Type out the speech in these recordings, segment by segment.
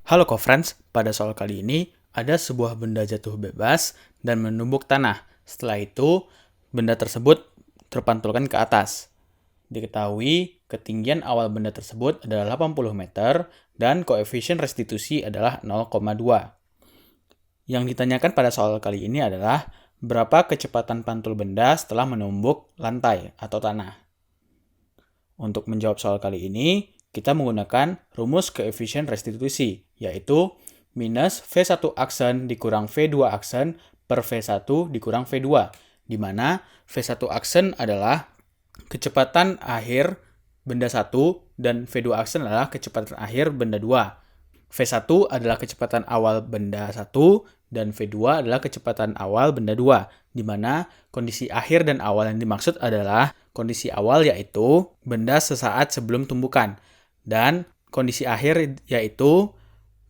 Halo co-friends, pada soal kali ini ada sebuah benda jatuh bebas dan menumbuk tanah. Setelah itu, benda tersebut terpantulkan ke atas. Diketahui ketinggian awal benda tersebut adalah 80 meter dan koefisien restitusi adalah 0,2. Yang ditanyakan pada soal kali ini adalah berapa kecepatan pantul benda setelah menumbuk lantai atau tanah. Untuk menjawab soal kali ini, kita menggunakan rumus koefisien restitusi, yaitu minus V1 aksen dikurang V2 aksen per V1 dikurang V2, di mana V1 aksen adalah kecepatan akhir benda 1 dan V2 aksen adalah kecepatan akhir benda 2. V1 adalah kecepatan awal benda 1 dan V2 adalah kecepatan awal benda 2, di mana kondisi akhir dan awal yang dimaksud adalah kondisi awal yaitu benda sesaat sebelum tumbukan, dan kondisi akhir yaitu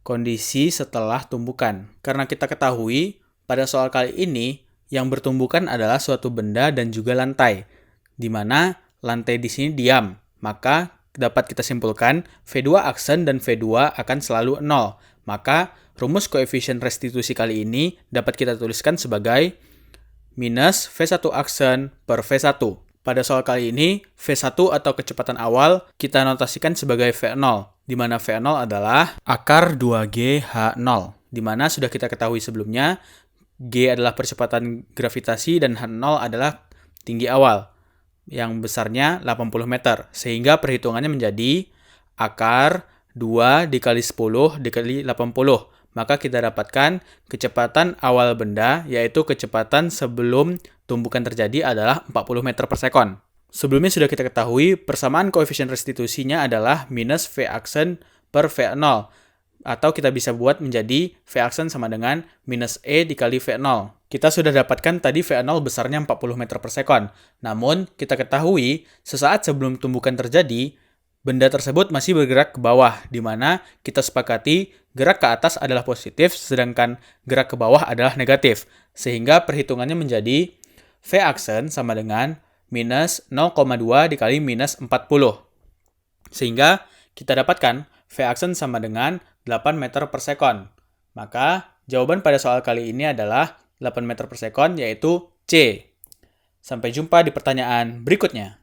kondisi setelah tumbukan. Karena kita ketahui, pada soal kali ini, yang bertumbukan adalah suatu benda dan juga lantai, di mana lantai di sini diam, maka dapat kita simpulkan V2 aksen dan V2 akan selalu 0. Maka rumus koefisien restitusi kali ini dapat kita tuliskan sebagai minus V1 aksen per V1. Pada soal kali ini, V1 atau kecepatan awal kita notasikan sebagai V0, di mana V0 adalah akar 2G H0, di mana sudah kita ketahui sebelumnya, G adalah percepatan gravitasi dan H0 adalah tinggi awal, yang besarnya 80 meter, sehingga perhitungannya menjadi akar 2 dikali 10 dikali 80. Maka kita dapatkan kecepatan awal benda, yaitu kecepatan sebelum tumbukan terjadi adalah 40 meter per sekon. Sebelumnya sudah kita ketahui, persamaan koefisien restitusinya adalah minus V aksen per V0. Atau kita bisa buat menjadi V aksen sama dengan minus E dikali V0. Kita sudah dapatkan tadi V0 besarnya 40 meter per sekon. Namun, kita ketahui sesaat sebelum tumbukan terjadi, benda tersebut masih bergerak ke bawah, di mana kita sepakati gerak ke atas adalah positif, sedangkan gerak ke bawah adalah negatif. Sehingga perhitungannya menjadi V aksen sama dengan minus 0,2 dikali minus 40. Sehingga kita dapatkan V aksen sama dengan 8 meter per sekon. Maka, jawaban pada soal kali ini adalah 8 meter per sekon, yaitu C. Sampai jumpa di pertanyaan berikutnya.